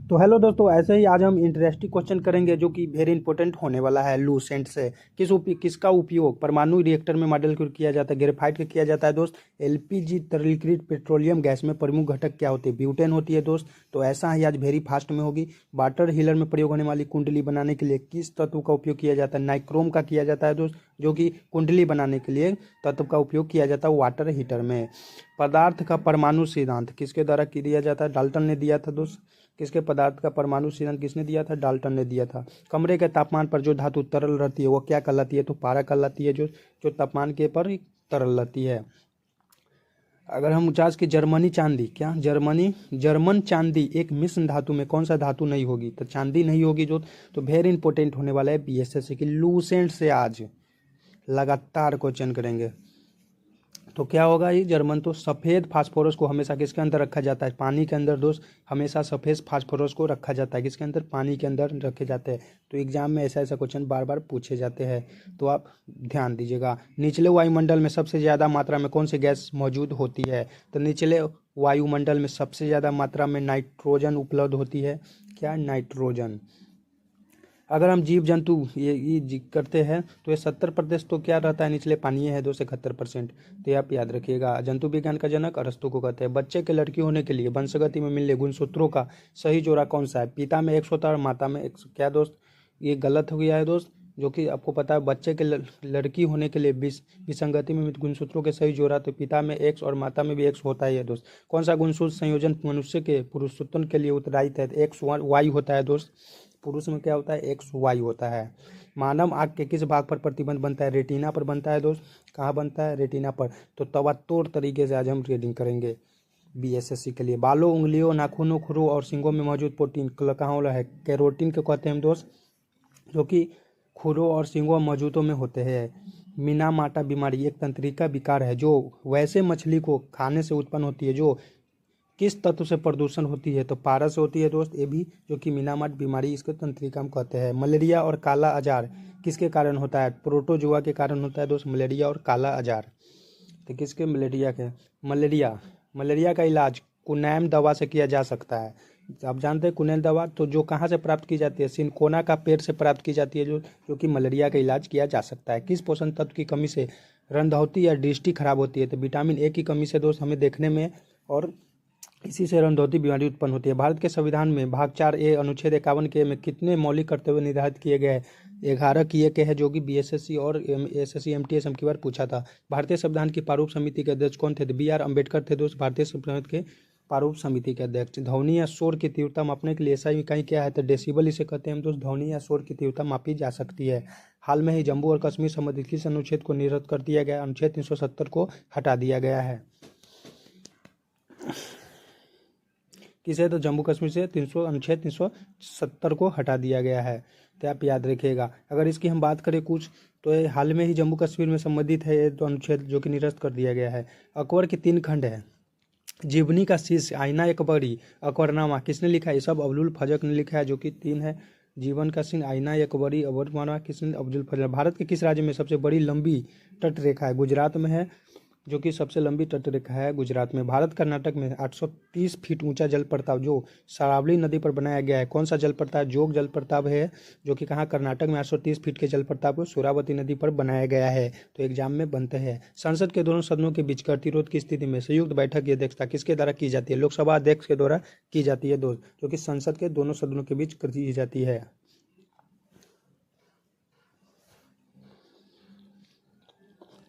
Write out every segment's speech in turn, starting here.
तो हेलो दोस्तों, ऐसे ही आज हम इंटरेस्टिंग क्वेश्चन करेंगे जो कि वेरी इंपॉर्टेंट होने वाला है। लूसेंट से किसका उपयोग परमाणु रिएक्टर में मॉडल किया जाता है, ग्रेफाइट का किया जाता है दोस्त। एलपीजी तरलीकृत पेट्रोलियम गैस में प्रमुख घटक क्या होती है? ब्यूटेन होती है दोस्त। तो ऐसा ही आज वेरी फास्ट में होगी। वाटर हीटर में प्रयोग होने वाली कुंडली बनाने के लिए किस तत्व का उपयोग किया जाता है? नाइक्रोम का किया जाता है दोस्त, जो कि कुंडली बनाने के लिए तत्व का उपयोग किया जाता है वाटर हीटर में। पदार्थ का परमाणु सिद्धांत किसके द्वारा दिया जाता है? डाल्टन ने दिया था दोस्त। किसके पदार्थ का परमाणु सिद्धांत किसने दिया था? डाल्टन ने दिया था। कमरे के तापमान पर जो धातु तरल रहती है वो क्या कहलाती है? तो पारा कहलाती है, जो जो तापमान के पर ही तरल रहती है। अगर हम चार्ज की जर्मनी चांदी, क्या जर्मन चांदी एक मिश्र धातु में कौन सा धातु नहीं होगी? तो चांदी नहीं होगी जो। तो वेरी इंपॉर्टेंट होने वाला है बीएसएससी की लूसेंट से आज लगातार क्वेश्चन करेंगे। तो क्या होगा ये जर्मन? तो सफ़ेद फास्फोरस को हमेशा किसके अंदर रखा जाता है? पानी के अंदर दोस्त। हमेशा सफ़ेद फास्फोरस को रखा जाता है किसके अंदर? पानी के अंदर रखे जाते हैं। तो एग्जाम में ऐसा ऐसा क्वेश्चन बार बार पूछे जाते हैं, तो आप ध्यान दीजिएगा। निचले वायुमंडल में सबसे ज़्यादा मात्रा में कौन सी गैस मौजूद होती है? तो निचले वायुमंडल में सबसे ज़्यादा मात्रा में नाइट्रोजन उपलब्ध होती है। क्या? नाइट्रोजन। अगर हम जीव जंतु ये करते हैं तो ये 70% तो क्या रहता है? निचले पानी है 2 से 71%। तो ये आप याद रखिएगा। जंतु विज्ञान का जनक अरस्तु को कहते हैं। बच्चे के लड़की होने के लिए वंशगति में मिलने गुणसूत्रों का सही जोड़ा कौन सा है? पिता में X होता है और माता में X। क्या दोस्त? ये गलत हो गया है दोस्त, जो कि आपको पता है बच्चे के लड़की होने के लिए विसंगति में गुणसूत्रों के सही जोड़ा तो पिता में X और माता में भी X होता ही है दोस्त। कौन सा गुणसूत्र संयोजन मनुष्य के पुरुषत्व के लिए उत्तरदायी है? XY होता है दोस्त। पुरुष में क्या होता है? XY होता है। मानव आँख के किस भाग पर प्रतिबंध बनता है? रेटिना पर बनता है दोस्त। कहाँ बनता है? रेटिना पर। तो तवातोड़ तरीके से आज हम रीडिंग करेंगे बीएसएससी के लिए। बालों, उंगलियों, नाखूनों, खुरों और सींगों में मौजूद प्रोटीन कहाँ वाला है? कैरोटीन को कहते हैं दोस्त, जो कि खुरों और सींगों मौजूदों में होते हैं। मिनामाटा बीमारी एक तंत्रिका विकार है जो वैसे मछली को खाने से उत्पन्न होती है जो किस तत्व से प्रदूषण होती है? तो पारा से होती है दोस्त ये भी, जो कि मीनामाट बीमारी इसको तंत्रिका हम कहते हैं। मलेरिया और काला अजार किसके कारण होता है? प्रोटोजुआ के कारण होता है दोस्त, मलेरिया और काला अजार। तो किसके? मलेरिया के। मलेरिया का इलाज कुनैम दवा से किया जा सकता है। आप जानते हैं कुनैम दवा तो जो कहाँ से प्राप्त की जाती है? सिनकोना का पेड़ से प्राप्त की जाती है, जो कि मलेरिया का इलाज किया जा सकता है। किस पोषण तत्व की कमी से रंधौती या दृष्टि खराब होती है? तो विटामिन ए की कमी से दोस्त हमें देखने में, और इसी से रंधौती बीमारी उत्पन्न होती है। भारत के संविधान में भाग 4A अनुच्छेद 51 के में कितने मौलिक कर्तव्य निर्धारित किए गए हैं? 11 किए गए हैं, जो कि बीएसएससी और एसएससी एमटीएस की बार पूछा था। भारतीय संविधान की प्रारूप समिति के अध्यक्ष कौन थे? BR अम्बेडकर थे दोस्त, भारतीय संविधान के प्रारूप समिति के अध्यक्ष। ध्वनि या शोर की तीव्रता मापने के लिए ऐसा इकाई क्या है? तो डेसिबल इसे कहते हैं दोस्त। ध्वनि या शोर की तीव्रता मापी जा सकती है। हाल में ही जम्मू और कश्मीर संबंधित किस अनुच्छेद को निरस्त कर दिया गया? अनुच्छेद 370 को हटा दिया गया है। किसे? तो जम्मू कश्मीर से अनुच्छेद 370 को हटा दिया गया है। तो आप याद रखिएगा। अगर इसकी हम बात करें कुछ, तो ये हाल में ही जम्मू कश्मीर में संबंधित है ये तो अनुच्छेद, जो कि निरस्त कर दिया गया है। अकबर के 3 खंड है। जीवनी का शीर्ष, आईना अकबरी, अकबरनामा किसने लिखा है? ये सब अब्दुल फजक ने लिखा है, जो कि 3 है। जीवन का सिंह, आईना अकबरी, अकबरनामा किसने? अब्दुल फजक। भारत के किस राज्य में सबसे बड़ी लंबी तट रेखा है? गुजरात में है, जो कि सबसे लंबी तट रेखा है गुजरात में। भारत कर्नाटक में 830 फीट ऊंचा जल प्रताप जो शरावली नदी पर बनाया गया है, कौन सा जल प्रताप? जोग जल प्रताप है, जो कि कहाँ? कर्नाटक में 830 फीट के जल प्रताप को शरावती नदी पर बनाया गया है। तो एग्जाम में बनते हैं। संसद के दोनों सदनों के बीच गतिरोध की स्थिति में संयुक्त बैठक की अध्यक्षता किसके द्वारा की जाती है? लोकसभा अध्यक्ष के द्वारा की जाती है दोस्त, जो कि संसद के दोनों सदनों के बीच की जाती है।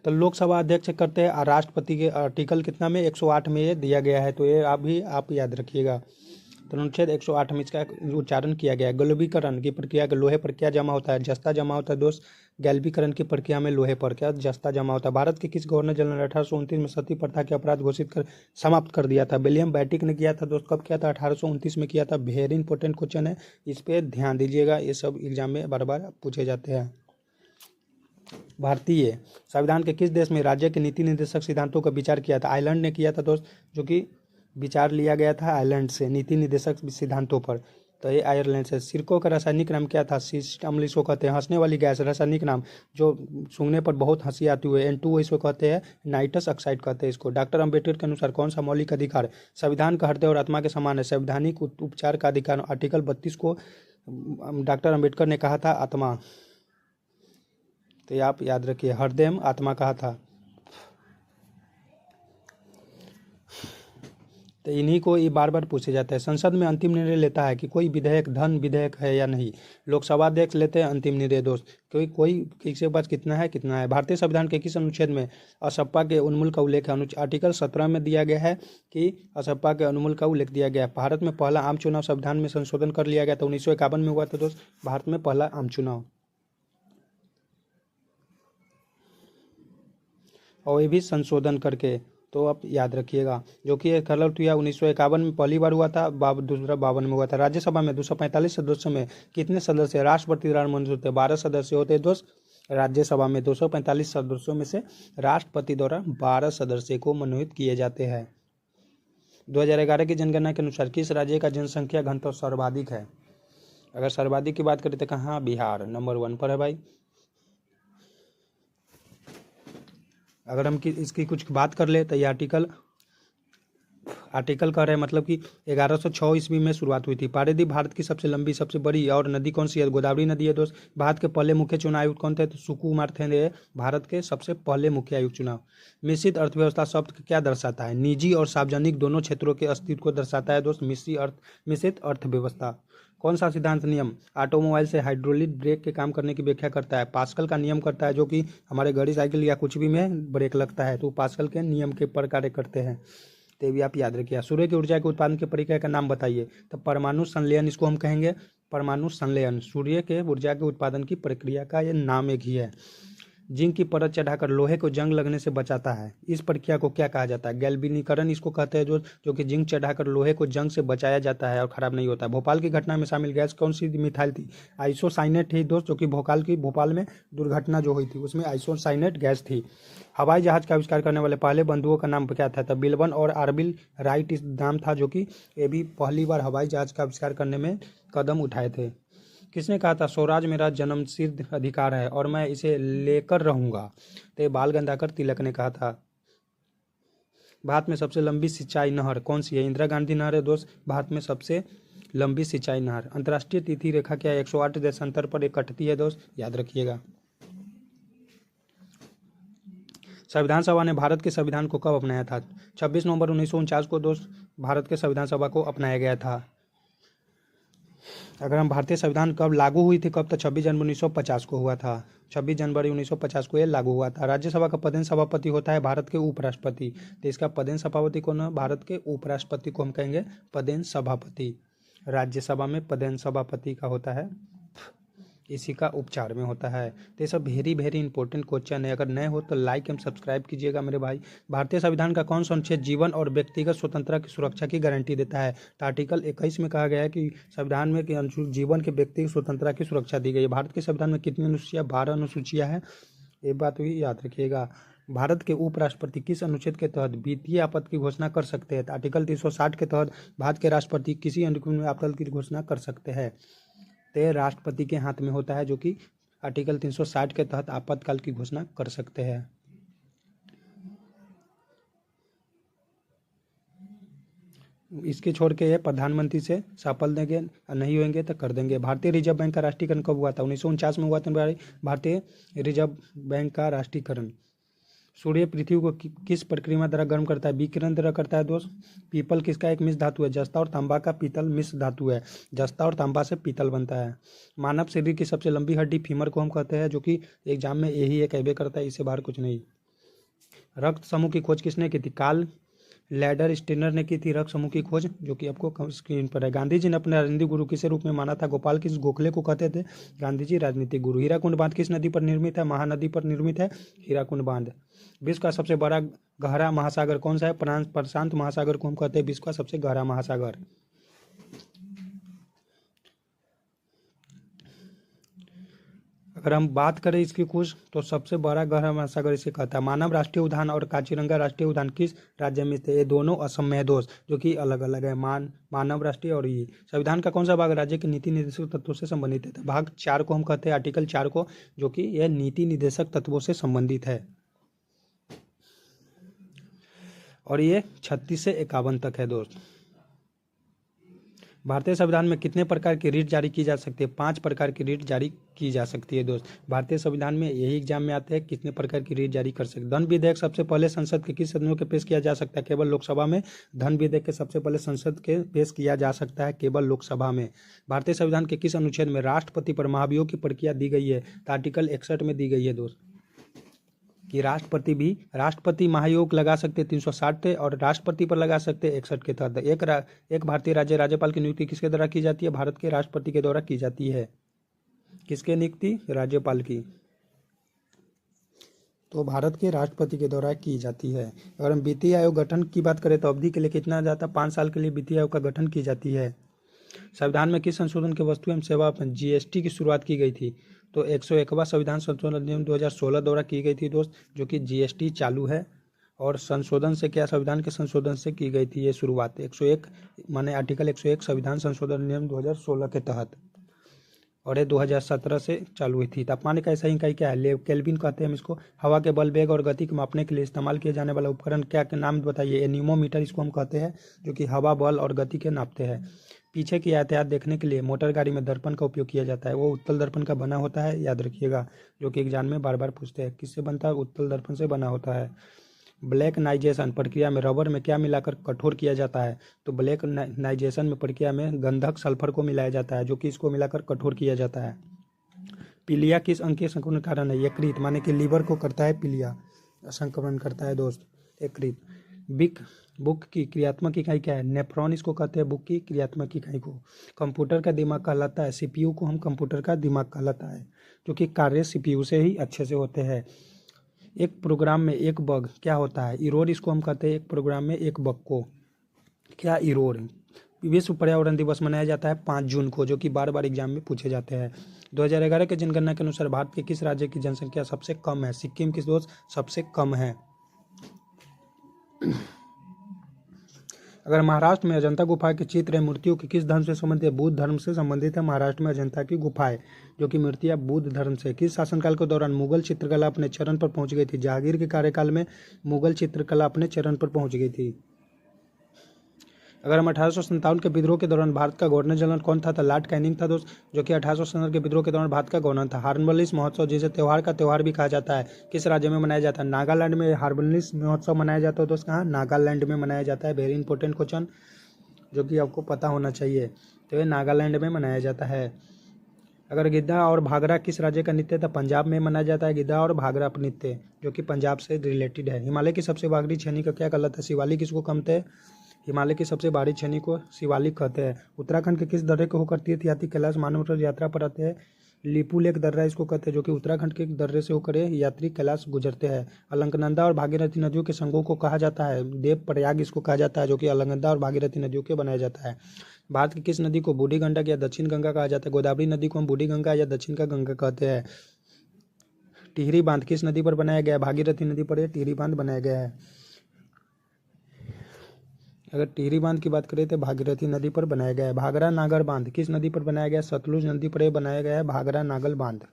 तो लोकसभा अध्यक्ष करते हैं। राष्ट्रपति के आर्टिकल कितना में? 108 में ये दिया गया है। तो ये आप याद रखिएगा। तो अनुच्छेद 108 में इसका उच्चारण किया गया है। गैल्वीकरण की प्रक्रिया के लोहे पर क्या जमा होता है? जस्ता जमा होता है दोस्त। गैल्वीकरण की प्रक्रिया में लोहे पर क्या? जस्ता जमा होता है। भारत के किस गवर्नर जनरल ने 1829 में सती प्रथा के अपराध घोषित कर समाप्त कर दिया था? विलियम बेंटिक ने किया था दोस्त। कब किया था? 1829 में किया था। वेरी इंपॉर्टेंट क्वेश्चन है, इस पर ध्यान दीजिएगा। ये सब एग्जाम में बार बार पूछे जाते हैं। भारतीय संविधान के किस देश में राज्य के नीति निर्देशक सिद्धांतों का विचार किया था? आयरलैंड ने किया था दोस्त, जो कि विचार लिया गया था आयरलैंड से नीति निर्देशक सिद्धांतों पर। तो ये आयरलैंड से। सिरको का रासायनिक नाम क्या था? सिस्ट अम्ल इसको कहते हैं। हंसने वाली गैस रासायनिक नाम जो सूंघने पर बहुत हंसी आती हुई, N2 इसको कहते हैं। नाइट्रस ऑक्साइड कहते हैं इसको। डॉक्टर अंबेडकर के अनुसार कौन सा मौलिक अधिकार संविधान का हृदय और आत्मा के समान है? संवैधानिक उपचार का अधिकार। आर्टिकल 32 को डॉक्टर अंबेडकर ने कहा था आत्मा, तो ये आप याद रखिए, हृदय में आत्मा कहा था। तो इन्हीं को ये बार बार पूछे जाते हैं। संसद में अंतिम निर्णय लेता है कि कोई विधेयक धन विधेयक है या नहीं। लोकसभा अध्यक्ष लेते हैं अंतिम निर्णय दोस्त। कोई किसके पास कितना है कितना है। भारतीय संविधान के किस अनुच्छेद में असपा के उन्मूलन का उल्लेख है? आर्टिकल 17 में दिया गया है कि असपा के उन्मूलन का उल्लेख दिया गया है। भारत में पहला आम चुनाव संविधान में संशोधन कर लिया गया था, 1951 में हुआ था दोस्त, भारत में पहला आम चुनाव, और ये भी संशोधन करके, तो आप याद रखिएगा। जो कि कलर किया 1951 में पहली बार हुआ था, दूसरा 52 में हुआ था। राज्यसभा में 245 सदस्यों में कितने सदस्य राष्ट्रपति द्वारा मंजूर होते हैं? 12 सदस्य होते हैं दोस्त। राज्यसभा में 245 सदस्यों में से राष्ट्रपति द्वारा 12 सदस्य को मनोनीत किए जाते हैं। 2011 की जनगणना के अनुसार किस राज्य का जनसंख्या घनत्व सर्वाधिक है? अगर सर्वाधिक की बात करें तो कहाँ? बिहार नंबर 1 पर है भाई। अगर हम इसकी कुछ बात कर ले तो ये आर्टिकल कह रहे हैं, मतलब कि 1106 ईस्वी में शुरुआत हुई थी। पारेदीप भारत की सबसे लंबी सबसे बड़ी और नदी कौन सी है? गोदावरी नदी है दोस्त। भारत के पहले मुख्य चुनाव आयुक्त कौन थे? तो सुकुमार थे, भारत के सबसे पहले मुख्य आयुक्त चुनाव। मिश्रित अर्थव्यवस्था शब्द क्या दर्शाता है? निजी और सार्वजनिक दोनों क्षेत्रों के अस्तित्व को दर्शाता है दोस्त, मिश्रित अर्थव्यवस्था। कौन सा सिद्धांत नियम ऑटोमोबाइल से हाइड्रोलिक ब्रेक के काम करने की व्याख्या करता है? पास्कल का नियम करता है, जो कि हमारे गाड़ी साइकिल या कुछ भी में ब्रेक लगता है, तो पास्कल के नियम के पर कार्य करते हैं। तो भी आप याद रखिए। सूर्य की ऊर्जा के उत्पादन की प्रक्रिया का नाम बताइए? तो परमाणु संलयन इसको हम कहेंगे, परमाणु संलयन। सूर्य के ऊर्जा के उत्पादन की प्रक्रिया का ये नाम एक ही है। जिंक की परत चढ़ाकर लोहे को जंग लगने से बचाता है, इस प्रक्रिया को क्या कहा जाता है? गैल्वेनीकरण इसको कहते हैं, जो कि जिंक चढ़ाकर लोहे को जंग से बचाया जाता है और खराब नहीं होता है। भोपाल की घटना में शामिल गैस कौन सी मिथाइल थी? आइसोसाइनेट थी दोस्त, जो कि भोपाल में दुर्घटना जो हुई थी उसमें आइसोसाइनेट गैस थी। हवाई जहाज का आविष्कार करने वाले पहले बंधुओं का नाम क्या था? तो बिल्बन और आर्विल राइट इस नाम था, जो कि ये भी पहली बार हवाई जहाज का आविष्कार करने में कदम उठाए थे। किसने कहा था स्वराज मेरा जन्मसिद्ध अधिकार है और मैं इसे लेकर रहूंगा? तो बाल गंगाधर तिलक ने कहा था। भारत में सबसे लंबी सिंचाई नहर कौन सी है? इंदिरा गांधी नहर है दोस्त, भारत में सबसे लंबी सिंचाई नहर। अंतर्राष्ट्रीय तिथि रेखा क्या है? 108 देशांतर पर एक कटती है दोस्त, याद रखिएगा। संविधान सभा ने भारत के संविधान को कब अपनाया था? 26 नवंबर 1949 को दोस्त भारत के संविधान सभा को अपनाया गया था। अगर हम भारतीय संविधान कब लागू हुई थी कब, तो 26 जनवरी 1950 को हुआ था। 26 जनवरी 1950 को ये लागू हुआ था। राज्यसभा का पदेन सभापति होता है भारत के उपराष्ट्रपति। तो इसका पदेन सभापति कौन है? भारत के उपराष्ट्रपति को हम कहेंगे पदेन सभापति। राज्यसभा में पदेन सभापति का होता है, इसी का उपचार में होता है। तो ये सब वेरी वेरी इंपॉर्टेंट क्वेश्चन है। अगर नए हो तो लाइक एंड सब्सक्राइब कीजिएगा मेरे भाई। भारतीय संविधान का कौन सा अनुच्छेद जीवन और व्यक्तिगत स्वतंत्रता की सुरक्षा की गारंटी देता है? तो आर्टिकल 21 में कहा गया है कि संविधान में जीवन के व्यक्तिगत स्वतंत्रता की सुरक्षा दी गई है। भारत के संविधान में कितनी अनुसूचियाँ? 12 अनुसूचियाँ हैं, ये बात भी याद रखिएगा। भारत के उपराष्ट्रपति किस अनुच्छेद के तहत वित्तीय आपत्ति की घोषणा कर सकते हैं? आर्टिकल 360 के तहत भारत के राष्ट्रपति किसी अनुच्छेद में आपत्ति की घोषणा कर सकते हैं? तो राष्ट्रपति के हाथ में होता है, जो कि आर्टिकल 360 के तहत आपातकाल की घोषणा कर सकते हैं। इसके छोड़ के ये प्रधानमंत्री से शपथ देंगे, नहीं होंगे तो कर देंगे। भारतीय रिजर्व बैंक का राष्ट्रीयकरण कब हुआ था? 1949 में हुआ था भारतीय रिजर्व बैंक का राष्ट्रीयकरण। सूर्य पृथ्वी को किस प्रक्रिया द्वारा गर्म करता है? विकिरण द्वारा करता है दोस्त। पीपल किसका एक मिश्र धातु है? जस्ता और तांबा का पीतल मिश्र धातु है, जस्ता और तांबा से पीतल बनता है। मानव शरीर की सबसे लंबी हड्डी फीमर को हम कहते हैं, जो कि एग्जाम में यही एक कहबे करता है, इससे बाहर कुछ नहीं। रक्त समूह की खोज किसने की थी? कार्ल लैडर स्टेनर ने की थी रक्त समूह की खोज, जो कि आपको स्क्रीन पर है। गांधी जी ने अपने राजनीतिक गुरु किस रूप में माना था? गोपाल किस गोखले को कहते थे गांधी जी राजनीतिक गुरु। हीराकुंड बांध किस नदी पर निर्मित है? महानदी पर निर्मित है हीराकुंड बांध। विश्व का सबसे बड़ा गहरा महासागर कौन सा है? प्रशांत महासागर को हम कहते हैं विश्व का सबसे गहरा महासागर। अगर हम बात करें इसकी कुछ, तो सबसे बड़ा गहरा महासागर इसे कहता है। मानव राष्ट्रीय उद्यान और काजीरंगा राष्ट्रीय उद्यान किस राज्य में थे? ये दोनों असम में है दोस्त, जो कि अलग अलग है। मानव राष्ट्रीय और ये संविधान का कौन सा भाग राज्य के नीति निर्देशक तत्वों से संबंधित है? भाग 4 को हम कहते हैं, आर्टिकल 4 को, जो कि यह नीति निर्देशक तत्वों से संबंधित है। और ये 36 से 51 तक है दोस्त। भारतीय संविधान में कितने प्रकार की रीट जारी की जा सकती है? 5 प्रकार की रीट जारी की जा सकती है दोस्त। भारतीय संविधान में यही एग्जाम में आते हैं, कितने प्रकार की रीट जारी कर सकते हैं। धन विधेयक सबसे पहले संसद के किस सदनों के पेश किया जा सकता है? केवल लोकसभा में। धन विधेयक के सबसे पहले संसद के पेश किया जा सकता है केवल लोकसभा में। भारतीय संविधान के किस अनुच्छेद में राष्ट्रपति पर महाभियोग की प्रक्रिया दी गई है? तो आर्टिकल 61 में दी गई है दोस्त, कि राष्ट्रपति महायोग लगा सकते 360 थे, और राष्ट्रपति पर लगा सकते 61 के तहत। एक भारतीय राज्यपाल की नियुक्ति किसके द्वारा की जाती है? भारत के राष्ट्रपति के द्वारा की जाती है। किसके नियुक्ति? राज्यपाल की। तो भारत के राष्ट्रपति के द्वारा की जाती है। अगर हम वित्तीय आयोग गठन की बात करें तो अवधि के लिए कितना जाता है? 5 साल के लिए वित्तीय आयोग का गठन की जाती है। संविधान में किस संशोधन के वस्तु एवं सेवा जीएसटी की शुरुआत की गई थी? तो 101वां संविधान संशोधन अधिनियम 2016 द्वारा की गई थी दोस्त, जो कि जीएसटी चालू है। और संशोधन से क्या? संविधान के संशोधन से की गई थी ये शुरुआत। 101 माने आर्टिकल 101 संविधान संशोधन अधिनियम 2016 के तहत, और ये 2017 से चालू हुई थी। तापमान का ऐसा इकाई क्या है? केल्विन कहते हैं हम इसको। हवा के बल, वेग और गति को मापने के लिए इस्तेमाल किए जाने वाला उपकरण क्या के नाम बताइए? एनीमोमीटर इसको हम कहते हैं, जो कि हवा, बल और गति के नापते हैं। पीछे की यातायात देखने के लिए मोटर गाड़ी में दर्पण का उपयोग किया जाता है, वो उत्तल दर्पण का बना होता है, याद रखिएगा, जो कि एग्जाम में बार बार पूछते हैं। किससे बनता है? उत्तल दर्पण से बना होता है। ब्लैक नाइजेशन प्रक्रिया में रबर में क्या मिलाकर कठोर किया जाता है? तो ब्लैक नाइजेशन में प्रक्रिया में गंधक सल्फर को मिलाया जाता है, जो कि इसको मिलाकर कठोर किया जाता है। पीलिया किस अंग के संक्रमण के कारण है? यकृत, माने कि लीवर को करता है पीलिया, संक्रमण करता है दोस्त, यकृत। बुक की क्रियात्मक इकाई क्या है? नेफ्रॉन इसको कहते हैं, बुक की क्रियात्मक इकाई को। कंप्यूटर का दिमाग कहलाता है, सीपीयू को हम कंप्यूटर का दिमाग कहलाता है, जो कि कार्य सीपीयू से ही अच्छे से होते हैं। एक प्रोग्राम में एक बग क्या होता है? इरोर इसको हम कहते हैं, एक प्रोग्राम में एक बग को। क्या इरोर? विश्व पर्यावरण दिवस मनाया जाता है 5 जून को, जो कि बार बार एग्जाम में पूछे जाते हैं। 2011 के जनगणना के अनुसार भारत के किस राज्य की जनसंख्या सबसे कम है? सिक्किम किस दोस्त? सबसे कम है। अगर महाराष्ट्र में अजंता गुफा के चित्र है, मूर्तियों की किस धर्म से संबंधित है? बुद्ध धर्म से संबंधित है महाराष्ट्र में अजंता की गुफाएं, जो कि मूर्तियां बुद्ध धर्म से। किस शासनकाल के दौरान मुगल चित्रकला अपने चरम पर पहुंच गई थी? जहांगीर के कार्यकाल में मुगल चित्रकला अपने चरम पर पहुंच गई थी। अगर हम 1857 के विद्रोह के दौरान भारत का गवर्नर जनरल कौन था? लॉर्ड कैनिंग था दोस्त, जो कि 1857 के विद्रोह के दौरान भारत का गवर्नर था। हार्नबिल महोत्सव, जिसे त्योहार का त्योहार भी कहा जाता है, किस राज्य में मनाया जाता है? नागालैंड में हार्नबिल महोत्सव मनाया जाता है दोस्त। कहाँ? नागालैंड में मनाया जाता है। वेरी इंपॉर्टेंट क्वेश्चन, जो कि आपको पता होना चाहिए। तो ये नागालैंड में मनाया जाता है। अगर गिद्धा और भागरा किस राज्य का नृत्य था? पंजाब में मनाया जाता है गिद्धा और भागरा नृत्य, जो कि पंजाब से रिलेटेड है। हिमालय की सबसे बाहरी छेनी का क्या कहलाता है? शिवालिक इसको कहते हैं। हिमालय की सबसे बाहरी छेनी को शिवालिक कहते हैं। उत्तराखंड के किस दर्रे को होकर तीर्थयात्री कैलाश मानसरोवर यात्रा पर आते हैं? लिपुलेख दर्रा इसको कहते हैं, जो कि उत्तराखंड के दर्रे से होकर यात्री कैलाश गुजरते हैं। अलकनंदा और भागीरथी नदियों के संगमों को कहा जाता है? देव प्रयाग इसको कहा जाता है, जो कि अलकनंदा और भागीरथी नदियों के बनाया जाता है। भारत की किस नदी को बूढ़ी गंडक या दक्षिण गंगा कहा जाता है? गोदावरी नदी को हम बूढ़ी गंगा या दक्षिण का गंगा कहते हैं। टिहरी बांध किस नदी पर बनाया गया है? भागीरथी नदी पर यह टिहरी बांध बनाया गया है। अगर टिहरी बांध की बात करें तो भागीरथी नदी पर बनाया गया है। भागरा नागर बांध किस नदी पर बनाया गया है? सतलुज नदी पर बनाया गया है भागरा नागल बांध।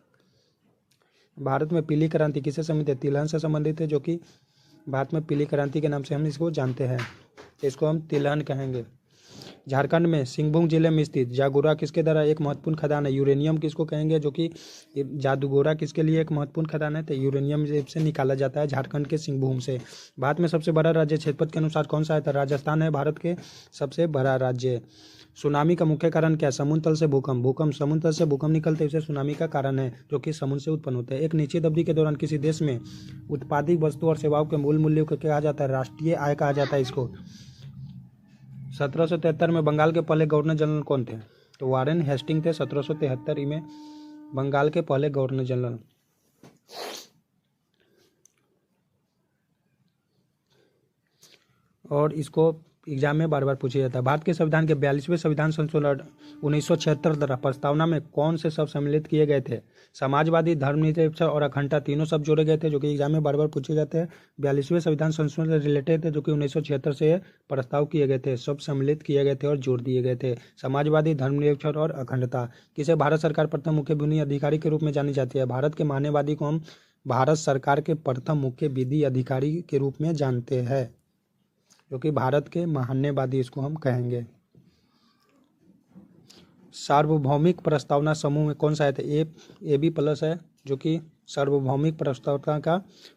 भारत में पीली क्रांति किससे संबंधित है? तिलहन से संबंधित है, जो कि भारत में पीली क्रांति के नाम से हम इसको जानते हैं, इसको हम तिलहन कहेंगे। झारखंड में सिंहभूम जिले में स्थित जागोरा किसके द्वारा एक महत्वपूर्ण खदान है? यूरेनियम किसको कहेंगे, जो कि जादूगोरा किसके लिए एक महत्वपूर्ण खदान है? तो यूरेनियम से निकाला जाता है झारखंड के सिंहभूम से। भारत में सबसे बड़ा राज्य क्षेत्रफल के अनुसार कौन सा है? तो राजस्थान है भारत के सबसे बड़ा राज्य। सुनामी का मुख्य कारण क्या है? समुद्र तल से भूकंप समुद्र तल से भूकंप निकलते इसे सुनामी का कारण है, जो कि समुद्र से उत्पन्न होते हैं। एक निश्चित अवधि के दौरान किसी देश में उत्पादित वस्तु और सेवाओं के मूल मूल्यों को क्या कहा जाता है? राष्ट्रीय आय कहा जाता है इसको। 1773 में बंगाल के पहले गवर्नर जनरल कौन थे? तो वारेन हेस्टिंग थे 1773 में बंगाल के पहले गवर्नर जनरल। और इसको एग्जाम में बार बार पूछा जाता है। भारत के संविधान के 42वें संविधान संशोधन 1976 द्वारा प्रस्तावना में कौन से शब्द सम्मिलित किए गए थे? समाजवादी, धर्मनिरपेक्ष और अखंडता तीनों शब्द जोड़े गए थे, जो कि एग्जाम में बार बार पूछे जाते हैं। 42वें संविधान संशोधन से रिलेटेड थे, जो कि 1976 से प्रस्ताव किए गए थे, शब्द सम्मिलित किए गए थे और जोड़ दिए गए थे। समाजवादी, धर्मनिरपेक्ष और अखंडता। किसे भारत सरकार प्रथम मुख्य विधि अधिकारी के रूप में जानी जाती है? भारत के मानववादी को हम भारत सरकार के प्रथम मुख्य विधि अधिकारी के रूप में जानते हैं, जो कि भारत के महान्यवादी इसको हम कहेंगे। सार्वभौमिक प्रस्तावना समूह में कौन सा है? तो AB प्लस है, जो कि सार्वभौमिक प्रस्तावना का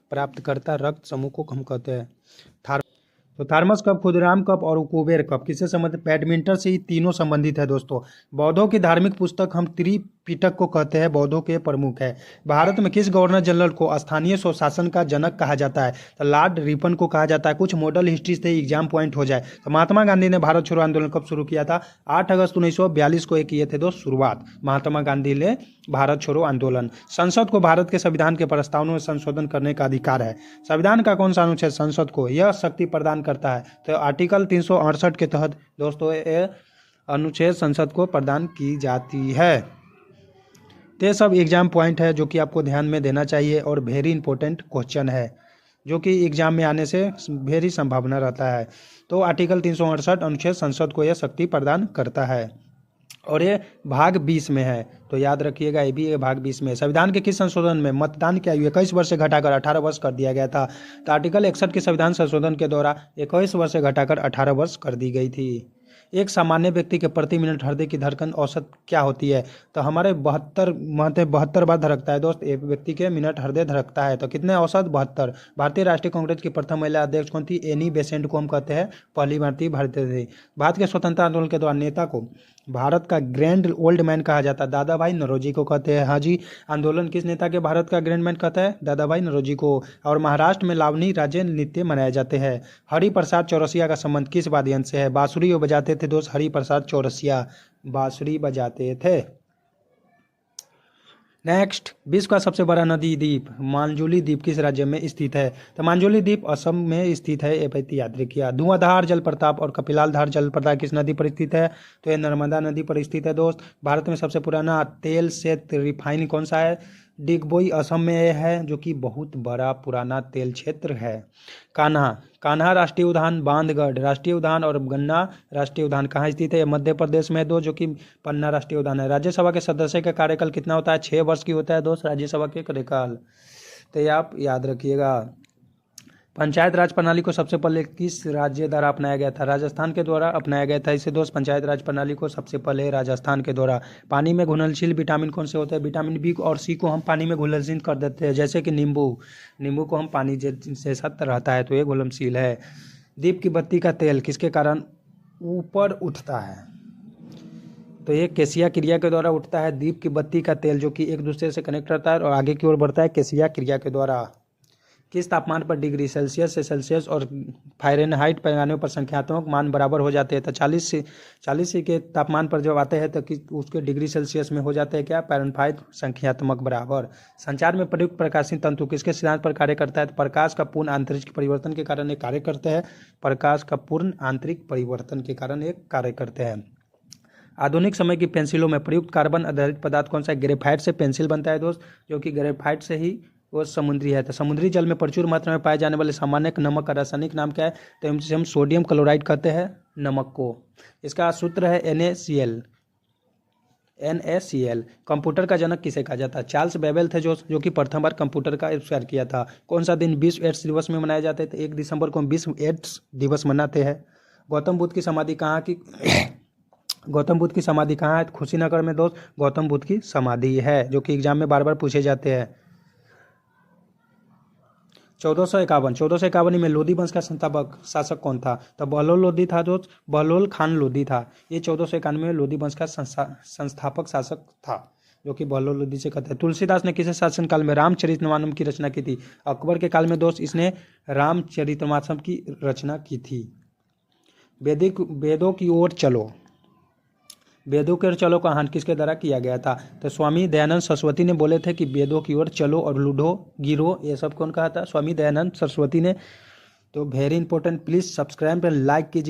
प्राप्तकर्ता रक्त समूह को हम कहते हैं। तो थॉमस कप, खुदराम कप और कुबेर कप किससे संबंधित? बैडमिंटन से ही तीनों संबंधित है दोस्तों। बौद्धों की धार्मिक पुस्तक हम त्रिपिटक को कहते हैं, बौद्धों के प्रमुख है। भारत में किस गवर्नर जनरल को स्थानीय स्वशासन का जनक कहा जाता है? तो लॉर्ड रिपन को कहा जाता है। कुछ मॉडल हिस्ट्री से एग्जाम पॉइंट हो जाए। तो महात्मा गांधी ने भारत छोड़ो आंदोलन कब शुरू किया था? 8 अगस्त 1942 को किए थे दोस्त शुरुआत, महात्मा गांधी ने भारत छोड़ो आंदोलन। संसद को भारत के संविधान के प्रस्तावों में संशोधन करने का अधिकार है। संविधान का कौन सा अनुच्छेद संसद को यह शक्ति प्रदान करता है? तो आर्टिकल 368 के तहत दोस्तों ये अनुच्छेद संसद को प्रदान की जाती है। ये सब एग्जाम पॉइंट है जो कि आपको ध्यान में देना चाहिए और वेरी इंपॉर्टेंट क्वेश्चन है, जो कि एग्जाम में आने से वेरी संभावना रहता है। तो आर्टिकल 368 अनुच्छेद संसद को यह शक्ति प्रदान करता है और ये भाग 20 में है, तो याद रखिएगा ये भी भाग 20 में। संविधान के किस संशोधन में मतदान की आयु 21 वर्ष से घटाकर 18 वर्ष कर दिया गया था? तो आर्टिकल 61 के संविधान संशोधन के द्वारा 21 वर्ष से घटाकर 18 वर्ष कर दी गई थी। एक सामान्य व्यक्ति के प्रति मिनट हृदय की धड़कन औसत क्या होती है? तो हमारे 72 बार धड़कता है दोस्त, एक व्यक्ति के मिनट हृदय धड़कता है। तो कितने औसत? 72। भारतीय राष्ट्रीय कांग्रेस की प्रथम महिला अध्यक्ष कौन थी? एनी बेसेंट को हम कहते हैं पहली भारतीय थी। भारत के स्वतंत्रता आंदोलन के दौरान नेता को भारत का ग्रैंड ओल्ड मैन कहा जाता है, दादा भाई नौरोजी को कहते हैं। हाँ जी, आंदोलन किस नेता के भारत का ग्रैंड मैन कहता है? दादा भाई नौरोजी को। और महाराष्ट्र में लावनी राज्य नृत्य मनाए जाते हैं। हरिप्रसाद चौरसिया का संबंध किस वाद्य यंत्र से है? बांसुरी वो बजाते थे दोस्त, हरिप्रसाद चौरसिया बांसुरी बजाते थे। नेक्स्ट, विश्व का सबसे बड़ा नदी द्वीप मांजुली द्वीप किस राज्य में स्थित है? तो मांजुली द्वीप असम में स्थित है, ये बात याद रखिए। धुआंधार जलप्रपात और कपिलाल धार जलप्रपात किस नदी पर स्थित है? तो ये नर्मदा नदी पर स्थित है दोस्त। भारत में सबसे पुराना तेल से रिफाइन कौन सा है? डिगबोई असम में है, जो कि बहुत बड़ा पुराना तेल क्षेत्र है। कान्हा राष्ट्रीय उद्यान, बांधगढ़ राष्ट्रीय उद्यान और गन्ना राष्ट्रीय उद्यान कहाँ स्थित है? मध्य प्रदेश में दो, जो कि पन्ना राष्ट्रीय उद्यान है। राज्यसभा के सदस्य का कार्यकाल कितना होता है? 6 वर्ष की होता है दोस्त राज्यसभा के कार्यकाल, तो ये आप याद रखिएगा। पंचायत राज प्रणाली को सबसे पहले किस राज्य द्वारा अपनाया गया था? राजस्थान के द्वारा अपनाया गया था इसे दोस्त, पंचायत राज प्रणाली को सबसे पहले राजस्थान के द्वारा। पानी में घुलनशील विटामिन कौन से होते हैं? विटामिन बी और सी को हम पानी में घुलनशील कर देते हैं, जैसे कि नींबू को हम पानी जैसा रहता है तो ये घुलनशील है। दीप की बत्ती का तेल किसके कारण ऊपर उठता है? तो ये केसिया क्रिया के द्वारा उठता है दीप की बत्ती का तेल, जो कि एक दूसरे से कनेक्ट रहता है और आगे की ओर बढ़ता है केसिया क्रिया के द्वारा। किस तापमान पर डिग्री सेल्सियस से सेल्सियस और फ़ारेनहाइट पैमाने पर संख्यात्मक मान बराबर हो जाते हैं? तो 40 के तापमान पर जब आते हैं तो उसके डिग्री सेल्सियस में हो जाते हैं क्या? फ़ारेनहाइट संख्यात्मक बराबर। संचार में प्रयुक्त प्रकाशीय तंतु किसके सिद्धांत पर कार्य करता है? तो प्रकाश का पूर्ण आंतरिक परिवर्तन के कारण एक कार्य करते हैं। प्रकाश का पूर्ण आंतरिक परिवर्तन के कारण एक कार्य करते हैं। आधुनिक समय की पेंसिलों में प्रयुक्त कार्बन आधारित पदार्थ कौन सा है? ग्रेफाइट से पेंसिल बनता है दोस्त, जो कि ग्रेफाइट से ही वो समुद्री है। तो समुद्री जल में प्रचुर मात्रा में पाए जाने वाले सामान्य नमक का रासायनिक नाम क्या है? तो हम सोडियम क्लोराइड कहते हैं नमक को। इसका सूत्र है NaCl। कंप्यूटर का जनक किसे कहा जाता है? चार्ल्स बेबेल थे, जो कि प्रथम बार कंप्यूटर का आविष्कार किया था। कौन सा दिन विश्व एड्स दिवस में मनाया जाता है? तो 1 दिसंबर को हम विश्व एड्स दिवस मनाते हैं। गौतम बुद्ध की समाधि कहाँ की गौतम बुद्ध की समाधि कहाँ है? कुशीनगर में दोस्त गौतम बुद्ध की समाधि है, जो कि एग्जाम में बार बार पूछे जाते हैं। 1451 में लोधी वंश का संस्थापक शासक कौन था? तो बहलोल लोधी था दोस्त, बहलोल खान लोधी था। ये 1491 में लोधी वंश का संस्थापक शासक था, जो कि बहलोल लोधी से कहते हैं। तुलसीदास ने किस शासनकाल में रामचरितमानस की रचना की थी? अकबर के काल में दोस्त इसने रामचरितमानस की रचना की थी। वेदों की ओर चलो का आह्वान किसके द्वारा किया गया था? तो स्वामी दयानंद सरस्वती ने बोले थे कि वेदों की ओर चलो और लूडो गिरो, ये सब कौन कहा था? स्वामी दयानंद सरस्वती ने। तो वेरी इंपॉर्टेंट, प्लीज़ सब्सक्राइब और लाइक कीजिए।